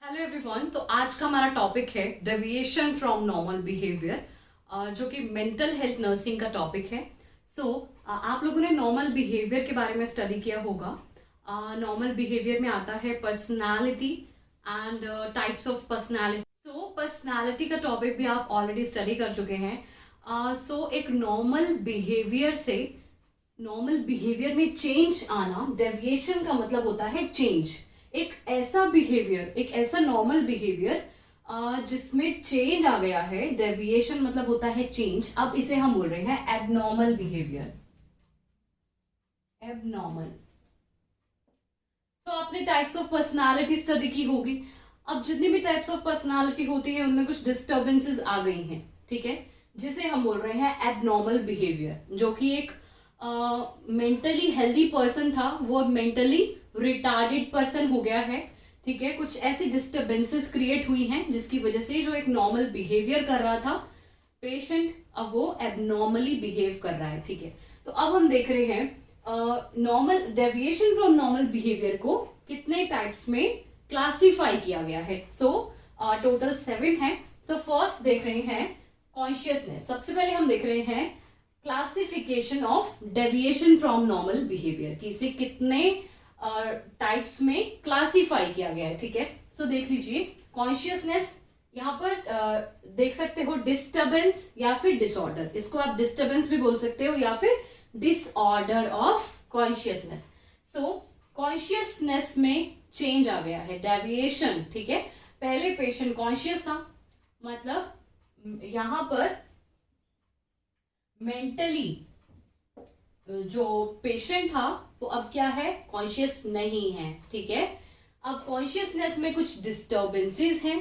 Hello everyone. तो आज का हमारा टॉपिक है डेविएशन फ्रॉम नॉर्मल बिहेवियर, जो कि मेंटल हेल्थ नर्सिंग का टॉपिक है। आप लोगों ने नॉर्मल बिहेवियर के बारे में स्टडी किया होगा। नॉर्मल बिहेवियर में आता है personality and types of personality. Personality का टॉपिक भी आप ऑलरेडी स्टडी कर चुके हैं। एक नॉर्मल बिहेवियर से नॉर्मल बिहेवियर में चेंज आना, डेविएशन का मतलब होता है चेंज। एक ऐसा बिहेवियर, एक ऐसा नॉर्मल बिहेवियर जिसमें चेंज आ गया है। डेविएशन मतलब होता है चेंज। अब इसे हम बोल रहे हैं एबनॉर्मल बिहेवियर। एबनॉर्मल। तो आपने टाइप्स ऑफ पर्सनालिटी स्टडी की होगी। अब जितनी भी टाइप्स ऑफ पर्सनालिटी होती है उनमें कुछ डिस्टर्बेंसेस आ गई हैं, ठीक है, जिसे हम बोल रहे हैं एबनॉर्मल बिहेवियर। जो कि एक मेंटली हेल्दी पर्सन था, वो मेंटली रिटार्डेड पर्सन हो गया है, ठीक है। कुछ ऐसी डिस्टर्बेंसेस क्रिएट हुई हैं जिसकी वजह से जो एक नॉर्मल बिहेवियर कर रहा था पेशेंट, अब वो एबनॉर्मली बिहेव कर रहा है, ठीक है। तो अब हम देख रहे हैं normal deviation from normal behaviour को कितने टाइप्स में क्लासिफाई किया गया है। टोटल 7 है। फर्स्ट देख रहे हैं कॉन्शियसनेस। सबसे पहले हम देख रहे हैं classification of deviation from normal behaviour कि इसे कितने टाइप्स में क्लासिफाई किया गया है, ठीक है। देख लीजिए कॉन्शियसनेस। यहाँ पर देख सकते हो डिस्टर्बेंस या फिर डिसऑर्डर। इसको आप डिस्टर्बेंस भी बोल सकते हो या फिर डिसऑर्डर ऑफ कॉन्शियसनेस। कॉन्शियसनेस में चेंज आ गया है, डेविएशन, ठीक है। पहले पेशेंट कॉन्शियस था, मतलब यहां पर मेंटली जो पेशेंट था वो अब क्या है, कॉन्शियस नहीं है, ठीक है। अब कॉन्शियसनेस में कुछ डिस्टर्बेंसेस हैं,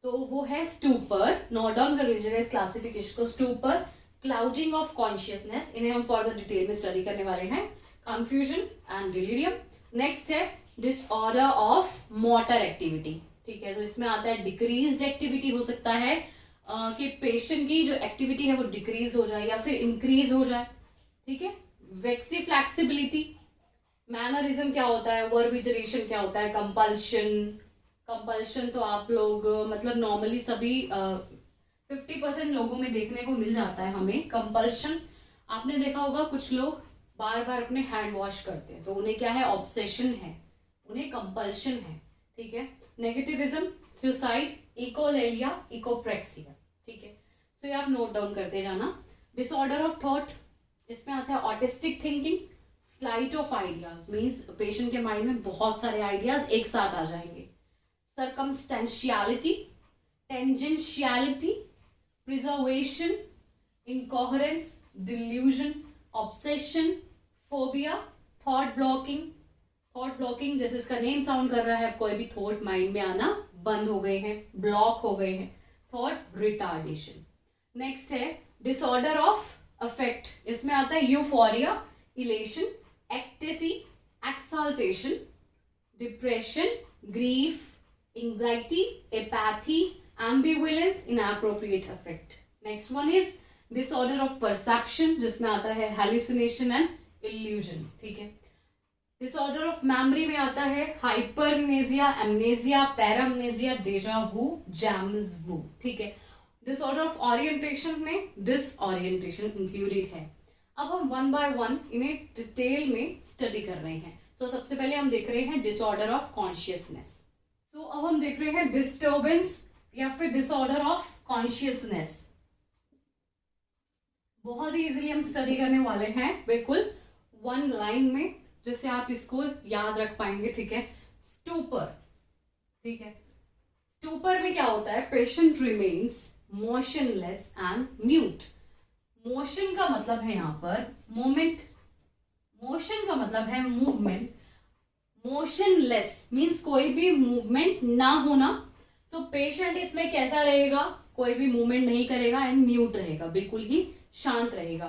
तो वो है स्टूपर। नोट डाउन कर लीजिएगा इस क्लासिफिकेशन को। स्टूपर, क्लाउडिंग ऑफ कॉन्शियसनेस, इन्हें हम फर्दर डिटेल में स्टडी करने वाले हैं। Confusion and delirium. नेक्स्ट है डिसऑर्डर ऑफ मोटर एक्टिविटी, ठीक है। तो इसमें आता है डिक्रीज्ड एक्टिविटी। हो सकता है कि पेशेंट की जो एक्टिविटी है वो डिक्रीज हो जाए या फिर इंक्रीज हो जाए, ठीक है। वेक्सी फ्लैक्सिबिलिटी। मैनरिज्म क्या होता है, वर्बिजरेशन क्या होता है, कंपल्शन। कंपल्शन तो आप लोग मतलब नॉर्मली सभी 50% लोगों में देखने को मिल जाता है हमें कंपल्शन। आपने देखा होगा कुछ लोग बार बार अपने हैंड वॉश करते हैं, तो उन्हें क्या है, ऑब्सेशन है, उन्हें कंपल्शन है, ठीक है। नेगेटिविज्म, सुसाइड, इकोलेलिया, इकोप्रेक्सिया, ठीक है। तो ये आप नोट डाउन करते जाना। डिसऑर्डर ऑफ थॉट, इसमें आता है autistic thinking, flight of ideas, means patient के माइंड में बहुत सारे आइडियाज एक साथ आ जाएंगे। Circumstantiality, tangentiality, perseveration, incoherence, delusion, obsession, phobia, thought blocking. Thought blocking जैसे इसका नेम साउंड कर रहा है, कोई भी थॉट माइंड में आना बंद हो गए हैं, ब्लॉक हो गए हैं। Thought retardation. नेक्स्ट है डिसऑर्डर ऑफ अफेक्ट। इसमें आता है euphoria, elation, ecstasy, exaltation, depression, grief, anxiety, apathy, ambivalence, inappropriate affect. Next one is disorder of perception, जिसमें आता है हेलुसिनेशन एंड इल्यूजन, ठीक है। डिसऑर्डर ऑफ मेमोरी में आता है हाइपरमनेजिया, एमनेजिया, पैरामनेजिया, डेजा वू, जैम्स वू, ठीक है। डिसऑर्डर ऑफ ओरिएंटेशन में डिसओरिएंटेशन इंक्लूडेड है। अब हम 1 बाय 1 इन्हें डिटेल में स्टडी कर रहे हैं। सबसे पहले हम देख रहे हैं डिसऑर्डर ऑफ कॉन्शियसनेस। अब हम देख रहे हैं डिस्टर्बेंस या फिर डिसऑर्डर ऑफ कॉन्शियसनेस। बहुत ही इजीली हम स्टडी करने वाले हैं, बिल्कुल 1 लाइन में, जिससे आप इसको याद रख पाएंगे, ठीक है। स्टूपर, ठीक है। स्टूपर में क्या होता है, patient remains motionless and mute. Motion का मतलब है यहाँ पर मूवमेंट, मोशन का मतलब है मूवमेंट, मोशनलेस मीन्स कोई भी मूवमेंट ना होना। तो पेशेंट इसमें कैसा रहेगा, कोई भी मूवमेंट नहीं करेगा एंड म्यूट रहेगा, बिल्कुल ही शांत रहेगा।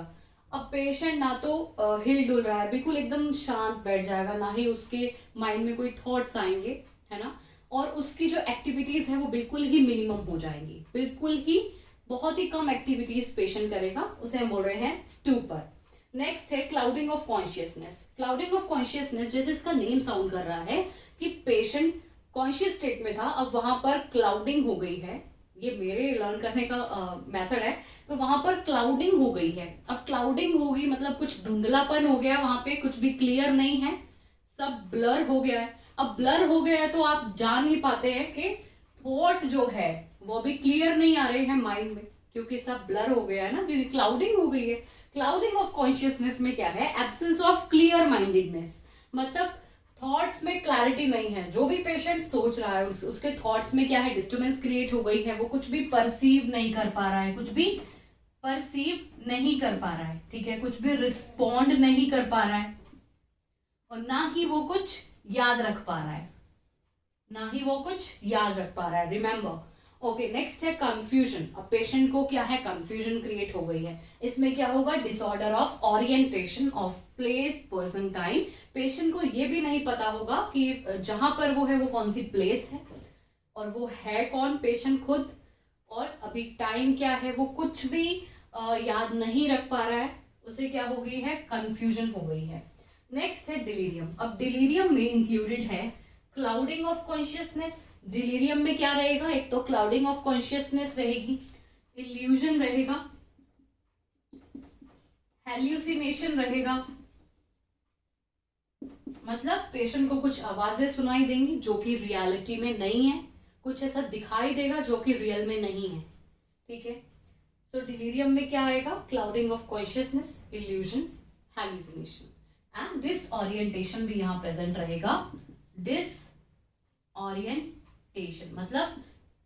अब पेशेंट ना तो हिल डुल रहा है, बिल्कुल एकदम शांत बैठ जाएगा, ना ही उसके माइंड में कोई थॉट्स आएंगे, है ना। और उसकी जो एक्टिविटीज है वो बिल्कुल ही मिनिमम हो जाएंगी, बिल्कुल ही बहुत ही कम एक्टिविटीज पेशेंट करेगा, उसे हम बोल रहे हैं स्टूपर। नेक्स्ट है clouding of consciousness. Clouding of consciousness जैसे इसका नेम साउंड कर रहा है कि पेशेंट कॉन्शियस स्टेट में था, अब वहां पर क्लाउडिंग हो गई है, ये मेरे लर्न करने का मेथड है, तो वहां पर क्लाउडिंग हो गई है। अब क्लाउडिंग होगी मतलब कुछ धुंधलापन हो गया, वहां पे कुछ भी क्लियर नहीं है, सब ब्लर हो गया है। अब ब्लर हो गया है तो आप जान नहीं पाते हैं कि थॉट जो है वो भी क्लियर नहीं आ रहे हैं माइंड में, क्योंकि सब ब्लर हो गया है ना, क्योंकि क्लाउडिंग हो गई है। क्लाउडिंग ऑफ कॉन्शियसनेस में क्या है, एब्सेंस ऑफ क्लियर माइंडेडनेस, मतलब थॉट्स में क्लैरिटी नहीं है। जो भी पेशेंट सोच रहा है उसके थॉट्स में क्या है, डिस्टर्बेंस क्रिएट हो गई है, वो कुछ भी परसीव नहीं कर पा रहा है, कुछ भी परसीव नहीं कर पा रहा है, ठीक है, कुछ भी रिस्पॉन्ड नहीं कर पा रहा है, और ना ही वो कुछ याद रख पा रहा है, ना ही वो कुछ याद रख पा रहा है, रिमेंबर। ओके, नेक्स्ट है कंफ्यूजन। अब पेशेंट को क्या है, कंफ्यूजन क्रिएट हो गई है। इसमें क्या होगा, disorder of orientation of place person time. Patient को ये भी नहीं पता होगा कि जहां पर वो है वो कौन सी प्लेस है, और वो है कौन, पेशेंट खुद, और अभी टाइम क्या है, वो कुछ भी याद नहीं रख पा रहा है, उसे क्या हो गई है, कंफ्यूजन हो गई है। नेक्स्ट है डिलीरियम। अब डिलीरियम में इंक्लूडेड है क्लाउडिंग ऑफ कॉन्शियसनेस। डिलीरियम में क्या रहेगा, एक तो क्लाउडिंग ऑफ कॉन्शियसनेस रहेगी, इल्यूजन रहेगा, हेल्यूसिनेशन रहेगा, मतलब पेशेंट को कुछ आवाजें सुनाई देंगी जो कि रियलिटी में नहीं है, कुछ ऐसा दिखाई देगा जो कि रियल में नहीं है, ठीक है। तो डिलीरियम में क्या आएगा, clouding of consciousness, illusion, hallucination and disorientation भी यहां प्रेजेंट रहेगा। डिसओरिएंटेशन मतलब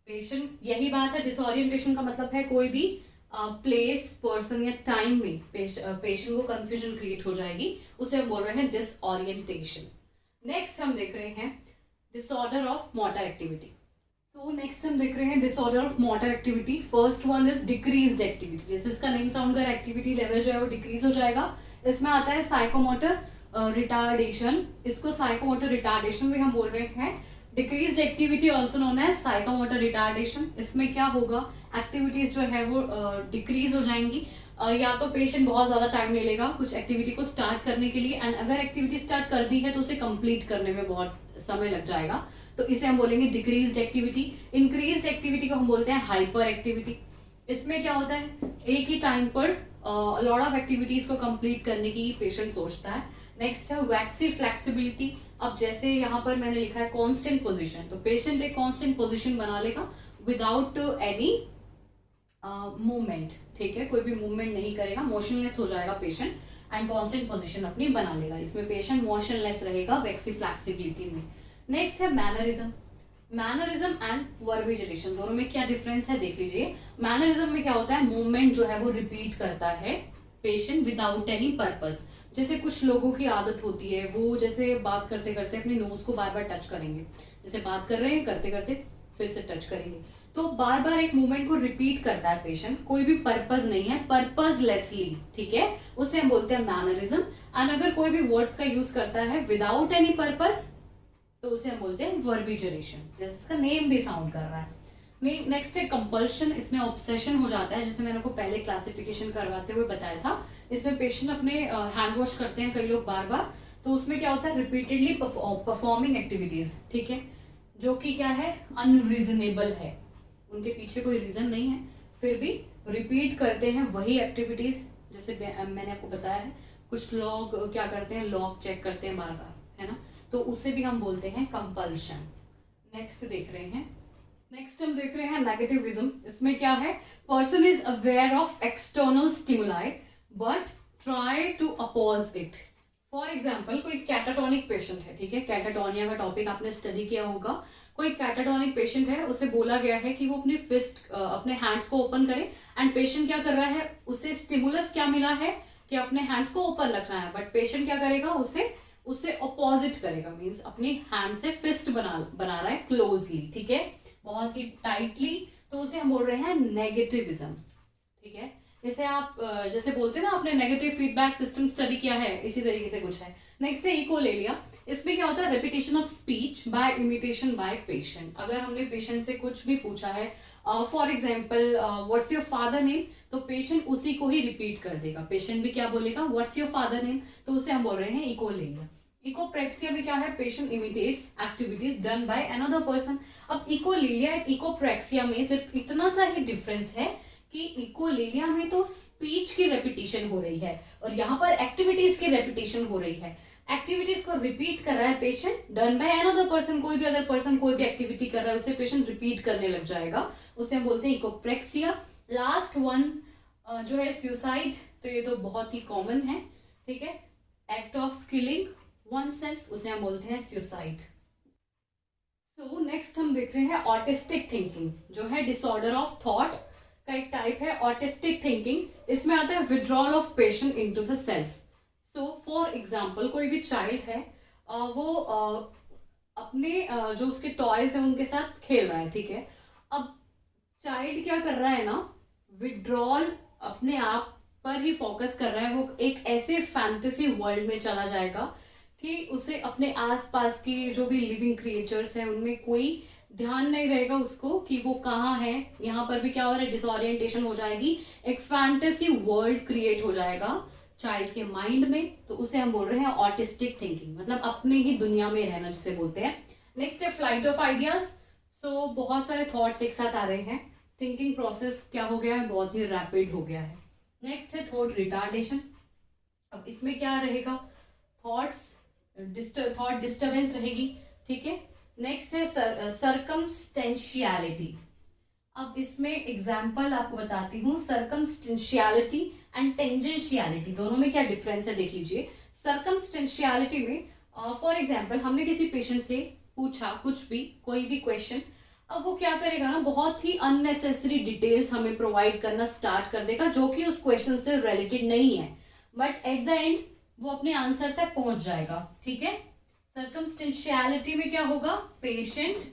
पेशेंट, यही बात है, डिसओरिएंटेशन का मतलब है कोई भी प्लेस पर्सन या टाइम में पेशेंट को कंफ्यूजन क्रिएट हो जाएगी, उसे हम बोल रहे हैं डिसओरिएंटेशन। नेक्स्ट हम देख रहे हैं डिसऑर्डर ऑफ मोटर एक्टिविटी। तो नेक्स्ट हम देख रहे हैं disorder of motor activity. First one is decreased activity, जैसे इसका नेम साउंड कर, एक्टिविटी लेवल जो है वो डिक्रीज हो जाएगा। इसमें आता है साइकोमोटर रिटार्डेशन, इसको साइकोमोटर रिटार्डेशन भी हम बोल रहे हैं। Decreased activity also known as psychomotor retardation. इसमें क्या होगा, एक्टिविटीज जो है वो डिक्रीज हो जाएंगी, या तो पेशेंट बहुत ज्यादा टाइम ले लेगा कुछ एक्टिविटी को स्टार्ट करने के लिए, एंड अगर एक्टिविटी स्टार्ट कर दी है तो उसे कंप्लीट करने में बहुत समय लग जाएगा, तो इसे हम बोलेंगे डिक्रीज्ड एक्टिविटी। इंक्रीज्ड एक्टिविटी को हम बोलते हैं हाइपर एक्टिविटी। इसमें क्या होता है, एक ही टाइम पर लॉट ऑफ एक्टिविटीज को कंप्लीट करने की पेशेंट सोचता है। नेक्स्ट है वैक्सी फ्लेक्सिबिलिटी। अब जैसे यहाँ पर मैंने लिखा है कांस्टेंट पोजीशन, तो पेशेंट एक कांस्टेंट पोजीशन बना लेगा विदाउट एनी मूवमेंट, ठीक है, कोई भी मूवमेंट नहीं करेगा, मोशनलेस हो जाएगा पेशेंट एंड कांस्टेंट पोजीशन अपनी बना लेगा। इसमें पेशेंट मोशनलेस रहेगा वैक्सी फ्लेक्सिबिलिटी में। नेक्स्ट है मैनरिज्म। मैनरिज्म एंड वर्बिजेशन, दोनों में क्या डिफरेंस है देख लीजिए। मैनरिज्म में क्या होता है, मूवमेंट जो है वो रिपीट करता है पेशेंट विदाउट एनी पर्पस। जैसे कुछ लोगों की आदत होती है, वो जैसे बात करते करते अपने नोज को बार बार टच करेंगे, जैसे बात कर रहे हैं करते करते फिर से टच करेंगे, तो बार बार एक मूवमेंट को रिपीट करता है पेशेंट, कोई भी पर्पस नहीं है, पर्पसलेसली, ठीक है, उसे हम बोलते हैं मैनरिज्म। एंड अगर कोई भी वर्ड्स का यूज करता है विदाउट एनी पर्पस, तो उसे हम बोलते हैं वर्बिजरेशन, जैसे इसका नेम भी साउंड कर रहा है। नेक्स्ट है कंपल्शन। इसमें ऑब्सेशन हो जाता है, जैसे मैंने आपको पहले क्लासिफिकेशन करवाते हुए बताया था। इसमें पेशेंट अपने हैंड वॉश करते हैं कई लोग बार बार, तो उसमें क्या होता है, रिपीटेडली परफॉर्मिंग एक्टिविटीज, ठीक है, जो कि क्या है, अनरीजनेबल है, उनके पीछे कोई रीजन नहीं है, फिर भी रिपीट करते हैं वही एक्टिविटीज। जैसे मैंने आपको बताया है, कुछ लोग क्या करते हैं, लॉक चेक करते हैं बार बार, है ना, तो उसे भी हम बोलते हैं कंपल्शन। नेक्स्ट देख रहे हैं, नेक्स्ट हम देख रहे हैं नेगेटिविज्म। इसमें क्या है, person is aware of external stimuli but try to oppose it. For example, कोई कैटाटोनिक पेशेंट है, ठीक है, कैटाटोनिया का टॉपिक आपने स्टडी किया होगा। कोई कैटाटोनिक पेशेंट है, उसे बोला गया है कि वो अपनी फिस्ट, अपने हैंड्स को ओपन करे, एंड पेशेंट क्या कर रहा है, उसे स्टिमुलस क्या मिला है कि अपने हैंड्स को ओपन रखना है, बट पेशेंट क्या करेगा, उसे अपोजिट करेगा, मीन्स अपनी हैंड से फिस्ट बना रहा है क्लोजली, ठीक है, बहुत ही टाइटली, तो उसे हम बोल रहे हैं नेगेटिविज्म, ठीक है। जैसे आप जैसे बोलते हैं ना, आपने नेगेटिव फीडबैक सिस्टम स्टडी किया है, इसी तरीके से कुछ है। नेक्स्ट है इकोलेलिया। इसमें क्या होता है, repetition of speech by imitation by patient. अगर हमने पेशेंट से कुछ भी पूछा है, for example what's your father name, तो पेशेंट उसी को ही रिपीट कर देगा, पेशेंट भी क्या बोलेगा, व्हाट्स योर फादर नेम, तो उसे हम बोल रहे हैं इकोलेलिया। इकोप्रेक्सिया में क्या है, patient imitates activities done by another person. अब इकोलीलिया एंड इकोप्रेक्सिया में सिर्फ इतना सा ही डिफरेंस है कि इकोलीलिया में तो स्पीच की रेपिटेशन हो रही है और यहाँ पर एक्टिविटीज की रेपिटेशन हो रही है। एक्टिविटीज को रिपीट कर रहा है patient, done by another person, कोई भी अदर पर्सन कोई भी एक्टिविटी कर रहा है उसे पेशेंट रिपीट करने लग जाएगा, उसे हम बोलते हैं इकोप्रेक्सिया। लास्ट वन जो है सुसाइड, तो ये तो बहुत ही कॉमन है, ठीक है, act of killing one self, उसे हम बोलते हैं सुसाइड। सो नेक्स्ट हम देख रहे हैं ऑटिस्टिक थिंकिंग, जो है डिसऑर्डर ऑफ थॉट का एक टाइप है ऑटिस्टिक थिंकिंग। इसमें आता है withdrawal of patient into the self. So for example कोई भी चाइल्ड है, वो अपने जो उसके टॉयज है उनके साथ खेल रहा है, ठीक है। अब चाइल्ड क्या कर रहा है ना, विड्रॉल अपने आप पर ही फोकस कर रहा है, वो एक ऐसे फैंटेसी वर्ल्ड में चला जाएगा कि उसे अपने आसपास की जो भी लिविंग क्रिएचर्स हैं उनमें कोई ध्यान नहीं रहेगा उसको कि वो कहाँ है। यहाँ पर भी क्या हो रहा है, डिसओरिएंटेशन हो जाएगी, एक फैंटेसी वर्ल्ड क्रिएट हो जाएगा चाइल्ड के माइंड में, तो उसे हम बोल रहे हैं ऑटिस्टिक थिंकिंग, मतलब अपने ही दुनिया में रहना जिसे बोलते हैं। नेक्स्ट है फ्लाइट ऑफ आइडियाज। सो बहुत सारे थॉट्स एक साथ आ रहे हैं, थिंकिंग प्रोसेस क्या हो गया है, बहुत ही रैपिड हो गया है। नेक्स्ट है थॉट रिटार्डेशन। अब इसमें क्या रहेगा, थॉट डिस्टर्बेंस रहेगी, ठीक है। नेक्स्ट है सर्कमस्टेंशियलिटी। अब इसमें एग्जाम्पल आपको बताती हूँ, सर्कमस्टेंशियलिटी एंड टेंजेंशियलिटी दोनों में क्या डिफरेंस है देख लीजिए। सर्कमस्टेंशियलिटी में फॉर एग्जाम्पल हमने किसी पेशेंट से पूछा कुछ भी, कोई भी क्वेश्चन, अब वो क्या करेगा ना, बहुत ही अननेसेसरी डिटेल्स हमें प्रोवाइड करना स्टार्ट कर देगा जो कि उस क्वेश्चन से रिलेटेड नहीं है, बट एट द एंड वो अपने आंसर तक पहुंच जाएगा, ठीक है। सर्कमस्टेंशियलिटी में क्या होगा, पेशेंट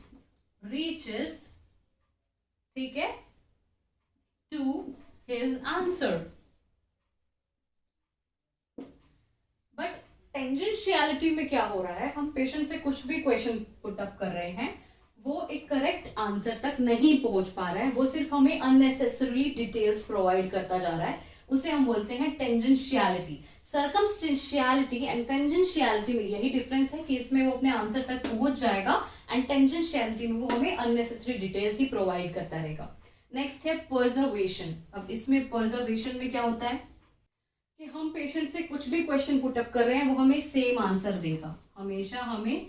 रीचेस, ठीक है, टू हिज आंसर। बट टेंजेंशियलिटी में क्या हो रहा है, हम पेशेंट से कुछ भी क्वेश्चन पुट अप कर रहे हैं, वो एक करेक्ट आंसर तक नहीं पहुंच पा रहा है, वो सिर्फ हमें अननेसेसरली डिटेल्स प्रोवाइड करता जा रहा है, उसे हम बोलते हैं टेंजेंशियलिटी। सर्कमस्टेंशियलिटी एंड टेंजेंशियलिटी में यही डिफरेंस है कि इसमें वो अपने आंसर तक पहुंच जाएगा एंड टेंजेंशियलिटी में वो हमें अननेसेसरी डिटेल्स ही प्रोवाइड करता रहेगा। नेक्स्ट है पर्जर्वेशन। अब इसमें पर्जर्वेशन में क्या होता है कि हम पेशेंट से कुछ भी क्वेश्चन पुट अप कर रहे हैं वो हमें सेम आंसर देगा, हमेशा हमें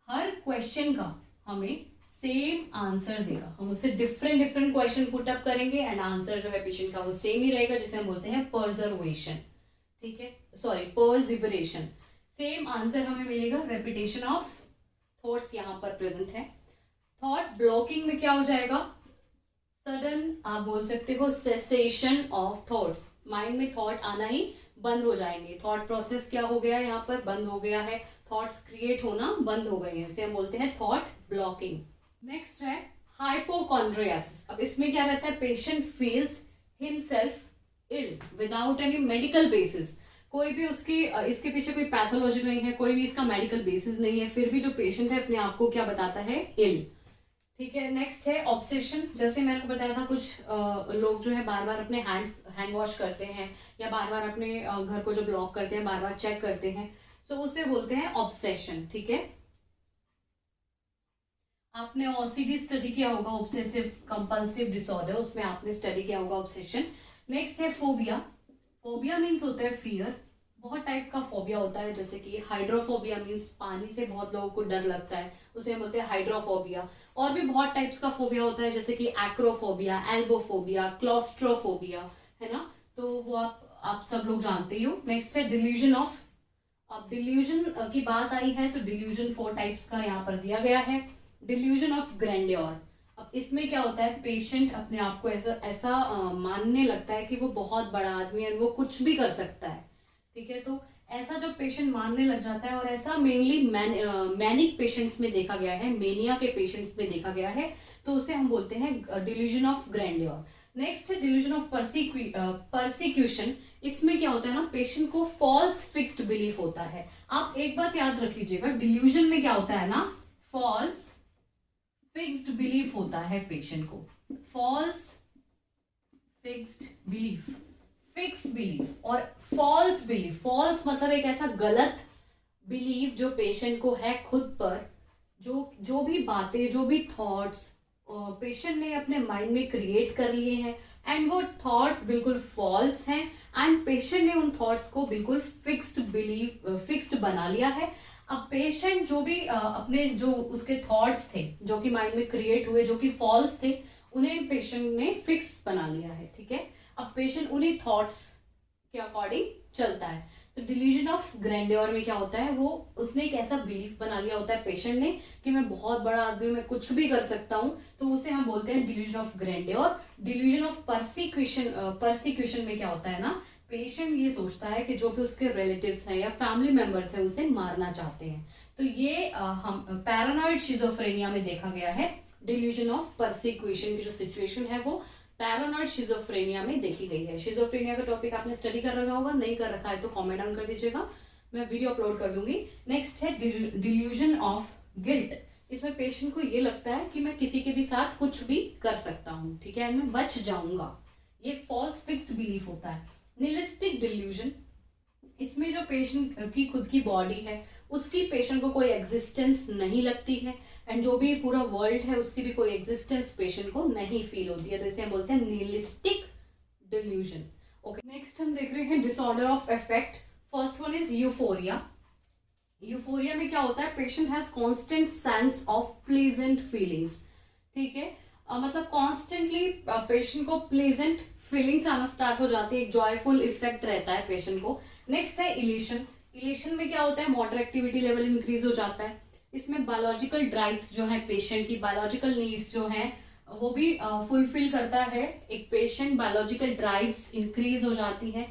हर क्वेश्चन का हमें सेम आंसर देगा, हम उससे डिफरेंट क्वेश्चन पुट अप करेंगे एंड आंसर जो है पेशेंट का वो सेम ही रहेगा, जिसे हम बोलते हैं पर्जर्वेशन, ठीक है, सॉरी पर्सिवरेशन। सेम आंसर हमें मिलेगा, रेपिटेशन ऑफ थॉट्स यहाँ पर प्रेजेंट है। थॉट ब्लॉकिंग में क्या हो जाएगा, सडन आप बोल सकते हो सेसेशन ऑफ थॉट्स, माइंड में थॉट आना ही बंद हो जाएंगे, थॉट प्रोसेस क्या हो गया है यहाँ पर, बंद हो गया है, थॉट्स क्रिएट होना बंद हो गए हैं, इसे हम बोलते हैं थॉट ब्लॉकिंग। नेक्स्ट है हाइपोकॉन्ड्रियासिस। अब इसमें क्या रहता है, पेशेंट फील्स हिमसेल्फ इल विदाउट एनी मेडिकल बेसिस, कोई भी उसकी इसके पीछे कोई पैथोलॉजी नहीं है, कोई भी इसका मेडिकल बेसिस नहीं है, फिर भी जो पेशेंट है अपने आप को क्या बताता है, इल, ठीक है। नेक्स्ट है ऑब्सेशन। जैसे मैंने को बताया था कुछ लोग जो है बार बार अपने हैंड वॉश करते हैं या बार बार अपने घर को जो ब्लॉक करते हैं बार बार चेक करते हैं, तो उसे बोलते हैं ऑब्सेशन, ठीक है। आपने ओसीडी स्टडी किया होगा, ऑब्सेसिव कंपल्सिव डिसऑर्डर, उसमें आपने स्टडी किया होगा ऑब्सेशन। नेक्स्ट है फोबिया। फोबिया मीन्स होता है फियर, बहुत टाइप का फोबिया होता है, जैसे कि हाइड्रोफोबिया मीन्स पानी से बहुत लोगों को डर लगता है, उसे हम बोलते हैं हाइड्रोफोबिया। और भी बहुत टाइप्स का फोबिया होता है, जैसे कि एक्रोफोबिया, एल्बोफोबिया, क्लॉस्ट्रोफोबिया, है ना, तो वो आप सब लोग जानते ही हो। नेक्स्ट है डिल्यूजन ऑफ। अब डिल्यूजन की बात आई है तो डिल्यूजन 4 टाइप्स का यहाँ पर दिया गया है। Delusion of grandeur. अब इसमें क्या होता है, पेशेंट अपने आप को ऐसा ऐसा मानने लगता है कि वो बहुत बड़ा आदमी है, वो कुछ भी कर सकता है, ठीक है। तो ऐसा जब पेशेंट मानने लग जाता है, और ऐसा मेनली मैनिक पेशेंट्स में देखा गया है, मेनिया के पेशेंट्स में देखा गया है, तो उसे हम बोलते हैं डिल्यूजन ऑफ ग्रैंडियोर। नेक्स्ट है डिल्यूजन ऑफ परसिक्यूशन। इसमें क्या होता है ना, पेशेंट को फॉल्स फिक्स्ड बिलीफ होता है। आप एक बात याद रख लीजिएगा, डिल्यूजन में क्या होता है ना, फॉल्स फिक्स्ड बिलीफ होता है पेशेंट को, false fixed belief, fix belief और फॉल्स बिलीफ। फॉल्स मतलब एक ऐसा गलत बिलीव जो पेशेंट को है खुद पर, जो जो भी बातें, जो भी थॉट्स पेशेंट ने अपने माइंड में क्रिएट कर लिए हैं एंड वो थॉट्स बिल्कुल फॉल्स हैं एंड पेशेंट ने उन थॉट्स को बिल्कुल फिक्स्ड बना लिया है। अब पेशेंट जो भी अपने जो उसके थॉट्स थे जो कि माइंड में क्रिएट हुए, जो कि फॉल्स थे, उन्हें पेशेंट ने फिक्स बना लिया है। ठीक है, अब पेशेंट उन्हीं थॉट्स के अकॉर्डिंग चलता है। तो डिल्यूजन ऑफ ग्रैंडियोर में क्या होता है, वो उसने एक ऐसा बिलीफ बना लिया होता है पेशेंट ने कि मैं बहुत बड़ा आदमी हूं, मैं कुछ भी कर सकता हूं, तो उसे हम बोलते हैं delusion of grandeur. Delusion of persecution में क्या होता है ना, पेशेंट ये सोचता है कि जो भी उसके रिलेटिव्स हैं या फैमिली मेंबर्स हैं उसे मारना चाहते हैं। तो ये हम पैरानॉइड शिजोफ्रेनिया में देखा गया है। डिल्यूजन ऑफ परसिक्यूशन की जो सिचुएशन है वो पैरानॉइड शिजोफ्रेनिया में देखी गई है। शिजोफ्रेनिया का टॉपिक आपने स्टडी कर रखा होगा, नहीं कर रखा है तो कमेंट डाउन कर दीजिएगा, मैं वीडियो अपलोड कर दूंगी। नेक्स्ट है डिल्यूजन ऑफ गिल्ट। इसमें पेशेंट को ये लगता है कि मैं किसी के भी साथ कुछ भी कर सकता हूँ, ठीक है, मैं बच जाऊंगा। ये फॉल्स फिक्स्ड बिलीफ होता है। निलिस्टिक डिल्यूजन, इसमें जो पेशेंट की खुद की बॉडी है उसकी पेशेंट को कोई एग्जिस्टेंस नहीं लगती है एंड जो भी पूरा वर्ल्ड है उसकी भी कोई एग्जिस्टेंस पेशेंट को नहीं फील होती है, तो इसे हम बोलते हैं निहिलिस्टिक डिल्यूजन। ओके, नेक्स्ट हम देख रहे हैं disorder of affect. First one is euphoria. Euphoria में क्या होता है, patient has constant sense of pleasant feelings. ठीक है, मतलब कॉन्स्टेंटली पेशेंट को प्लीजेंट फीलिंग्स आना स्टार्ट हो जाती है, एक जॉयफुल इफेक्ट रहता है पेशेंट को। नेक्स्ट है इलेशन। इलेशन में क्या होता है, मोटर एक्टिविटी लेवल इंक्रीज हो जाता है। इसमें बायोलॉजिकल ड्राइव्स जो है, पेशेंट की बायोलॉजिकल नीड्स जो है वो भी फुलफिल करता है एक पेशेंट, बायोलॉजिकल ड्राइव्स इंक्रीज हो जाती है।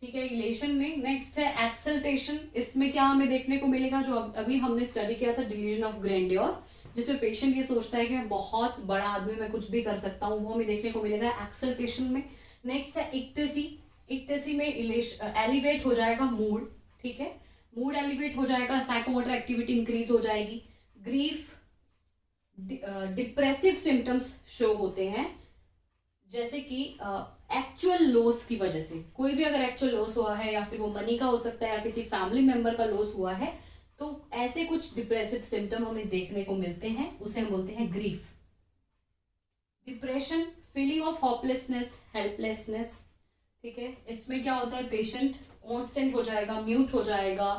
ठीक है, इलेशन में। नेक्स्ट है एक्सल्टेशन। इसमें क्या हमें देखने को मिलेगा, जो अभी हमने स्टडी किया था डिल्यूजन ऑफ ग्रैंडियोर, जिसमें पेशेंट ये सोचता है कि मैं बहुत बड़ा आदमी, मैं कुछ भी कर सकता हूँ, वो हमें देखने को मिलेगा एक्सल्टेशन में। नेक्स्ट है इक्टेसी। इक्टेसी में एलिवेट हो जाएगा मूड। ठीक है, मूड एलिवेट हो जाएगा, साइकोमोटर एक्टिविटी इंक्रीज हो जाएगी। ग्रीफ, डिप्रेसिव सिम्टम्स शो होते हैं, जैसे कि एक्चुअल लॉस की वजह से, कोई भी अगर एक्चुअल लॉस हुआ है या फिर वो मनी का हो सकता है या किसी फैमिली मेंबर का लॉस हुआ है, तो ऐसे कुछ डिप्रेसिव सिम्टम हमें देखने को मिलते हैं, उसे हम बोलते हैं grief. Depression, feeling of hopelessness, helplessness. ठीक है, इसमें क्या होता है, पेशेंट कॉन्स्टेंट हो जाएगा, म्यूट हो जाएगा,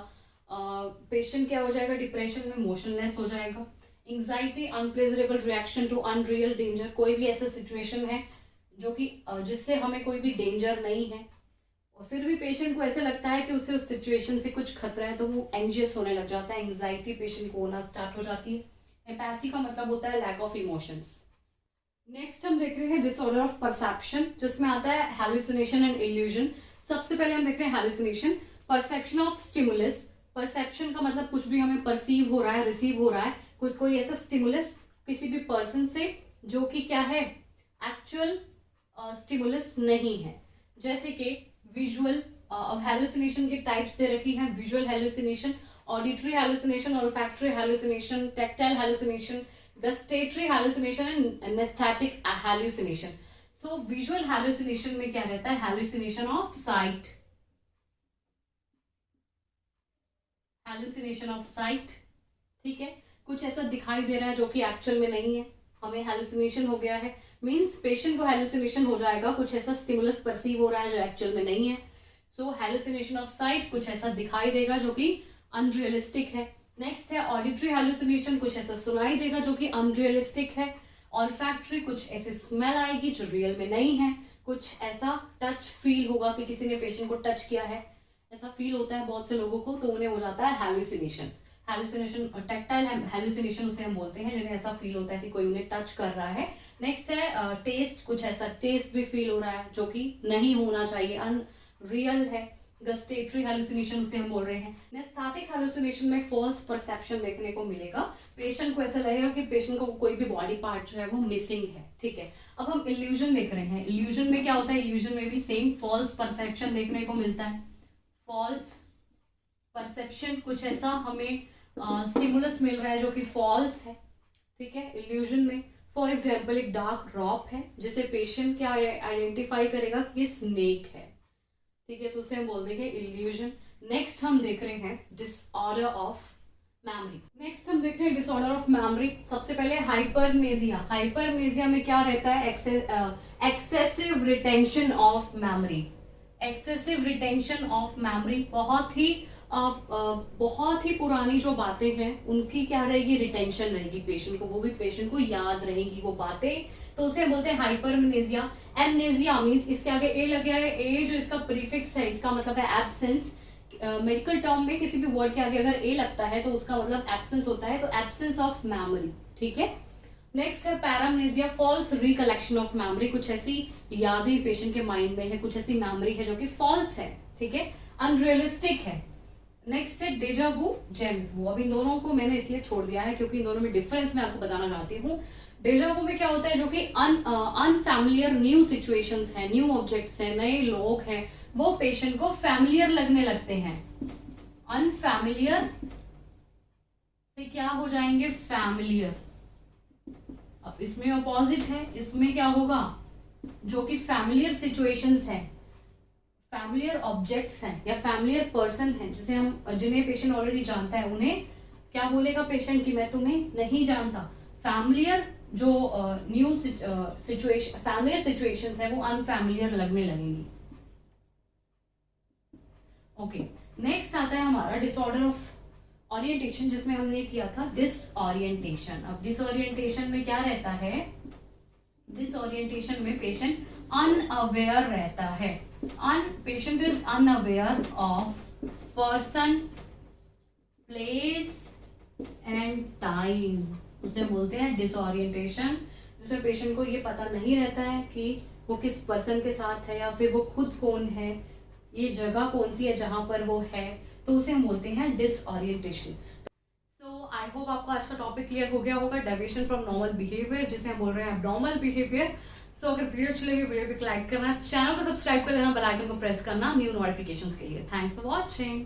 पेशेंट क्या हो जाएगा, डिप्रेशन में मोशनलेस हो जाएगा। Anxiety, unpleasurable reaction to unreal danger, कोई भी ऐसा सिचुएशन है जो कि जिससे हमें कोई भी डेंजर नहीं है और फिर भी पेशेंट को ऐसा लगता है कि उसे उस सिचुएशन से कुछ खतरा है, तो वो एंजियस होने लग जाता है, एंजाइटी पेशेंट को होना स्टार्ट हो जाती है। एपैथी का मतलब होता है लैक ऑफ इमोशंस। नेक्स्ट हम देख रहे हैं डिसऑर्डर ऑफ परसेप्शन, जिसमें आता है हैलुसिनेशन एंड इल्यूजन। सबसे पहले हम देख रहे हैं hallucination, perception of stimulus. Perception का मतलब कुछ भी हमें परसीव हो रहा है, रिसीव हो रहा है, कोई ऐसा स्टिमुलस किसी भी पर्सन से जो कि क्या है, एक्चुअल स्टिमुलस नहीं है। जैसे कि विजुअल, हैलुसिनेशन के टाइप्स दे रखी हैं, visual hallucination, auditory hallucination, olfactory hallucination, tactile hallucination, gustatory hallucination and anaesthetic hallucination. So visual hallucination में क्या रहता है, hallucination of site, hallucination of site. ठीक है, कुछ ऐसा दिखाई दे रहा है जो कि एक्चुअल में नहीं है, हमें हैलुसिनेशन हो गया है, मींस पेशेंट को हैलुसिनेशन हो जाएगा, कुछ ऐसा स्टिमुलस परसीव हो रहा है जो एक्चुअल में नहीं है। सो हैलुसिनेशन ऑफ साइट, कुछ ऐसा दिखाई देगा जो कि अनरियलिस्टिक है। नेक्स्ट है ऑडिटरी हैलुसिनेशन, कुछ ऐसा सुनाई देगा जो कि अनरियलिस्टिक है। ऑल्फैक्टरी, कुछ ऐसे स्मेल आएगी जो रियल में नहीं है। कुछ ऐसा टच फील होगा कि किसी ने पेशेंट को टच किया है, ऐसा फील होता है बहुत से लोगों को, तो उन्हें हो जाता है हैलुसिनेशन। हैलुसिनेशन, टैक्टाइल हैलुसिनेशन उसे हम बोलते हैं, जिन्हें ऐसा फील होता है कि कोई उन्हें टच कर रहा है। नेक्स्ट है टेस्ट, कुछ ऐसा टेस्ट भी फील हो रहा है जो कि नहीं होना चाहिए, अनरियल है। गस्टेटरी हैलुसिनेशन उसे हम बोल रहे हैं। नेस्थेटिक हैलुसिनेशन में फॉल्स परसेप्शन देखने को मिलेगा, पेशेंट को ऐसा लगेगा कि पेशेंट को कोई भी बॉडी पार्ट जो है वो मिसिंग है। ठीक है, अब हम इल्यूजन देख रहे हैं। इल्यूजन में क्या होता है, इल्यूजन में भी सेम फॉल्स परसेप्शन देखने को मिलता है। फॉल्स परसेप्शन, कुछ ऐसा हमें स्टिमुलस मिल रहा है जो कि फॉल्स है। ठीक है, इल्यूजन में फॉर एग्जाम्पल एक डार्क रॉक है जिसे पेशेंट क्या आइडेंटिफाई करेगा कि स्नेक है। ठीक है, तो उसे हम बोल देंगे इल्यूजन। नेक्स्ट हम देख रहे हैं डिसऑर्डर ऑफ मेमोरी। नेक्स्ट हम देख रहे हैं डिसऑर्डर ऑफ मेमोरी। सबसे पहले हाइपरमेजिया। हाइपरमेजिया में क्या रहता है? Excessive retention of memory. Excessive retention of memory, बहुत ही पुरानी जो बातें हैं उनकी क्या रहेगी? रिटेंशन रहेगी पेशेंट को, वो भी पेशेंट को याद रहेगी वो बातें, तो उसे बोलते हैं हाइपरमेनेजिया। एमनेजिया मीन्स इसके आगे ए लग गया है, ए जो इसका प्रीफिक्स है इसका मतलब है एब्सेंस। मेडिकल टर्म में किसी भी वर्ड के आगे अगर ए लगता है तो उसका मतलब एब्सेंस होता है, तो एब्सेंस ऑफ मेमोरी। ठीक है। नेक्स्ट है पैरामनेजिया, फॉल्स रिकलेक्शन ऑफ मेमोरी। कुछ ऐसी यादें पेशेंट के माइंड में है, कुछ ऐसी मेमोरी है जो कि फॉल्स है, ठीक है, अनरियलिस्टिक है। नेक्स्ट है डेजा वू, जेम्स वू। अब इन दोनों को मैंने इसलिए छोड़ दिया है क्योंकि इन दोनों में डिफरेंस मैं आपको बताना चाहती हूँ। डेजा वू में क्या होता है? जो कि अनफैमिलियर न्यू सिचुएशंस है, न्यू ऑब्जेक्ट्स है, नए लोग हैं, वो पेशेंट को फैमिलियर लगने लगते हैं। अनफैमिलियर से क्या हो जाएंगे? फैमिलियर। अब इसमें अपोजिट है, इसमें क्या होगा? जो कि फैमिलियर सिचुएशंस है, फैमिलियर ऑब्जेक्ट्स हैं या फैमिलियर पर्सन है जिसे हम जिन्हें पेशेंट ऑलरेडी जानता है, उन्हें क्या बोलेगा पेशेंट कि मैं तुम्हें नहीं जानता। फैमिलियर जो न्यू सिचुएशन, फैमिलियर सिचुएशंस है वो अनफैमिलियर लगने लगेंगी। ओके, नेक्स्ट आता है हमारा डिसऑर्डर ऑफ ओरिएंटेशन, जिसमें हमने किया था डिसओरिएंटेशन। अब डिसओरिएंटेशन में क्या रहता है? डिसओरिएंटेशन में पेशेंट अनअवेयर रहता है। Patient is unaware of person, place and time, उसे बोलते हैं डिसओरिएंटेशन, जिसमें पेशेंट को ये पता नहीं रहता है कि वो किस पर्सन के साथ है या फिर वो खुद कौन है, ये जगह कौन सी है जहां पर वो है, तो उसे हम बोलते हैं डिसओरिएंटेशन। सो आई होप आपको आज का टॉपिक क्लियर हो गया होगा, डेविएशन फ्रॉम नॉर्मल बिहेवियर, जिसे हम बोल रहे हैं एब्नॉर्मल बिहेवियर। सो अगर वीडियो अच्छी लगी वीडियो को लाइक करना, चैनल को सब्सक्राइब कर देना, बेल आइकन को प्रेस करना न्यू नोटिफिकेशंस के लिए। Thanks for watching.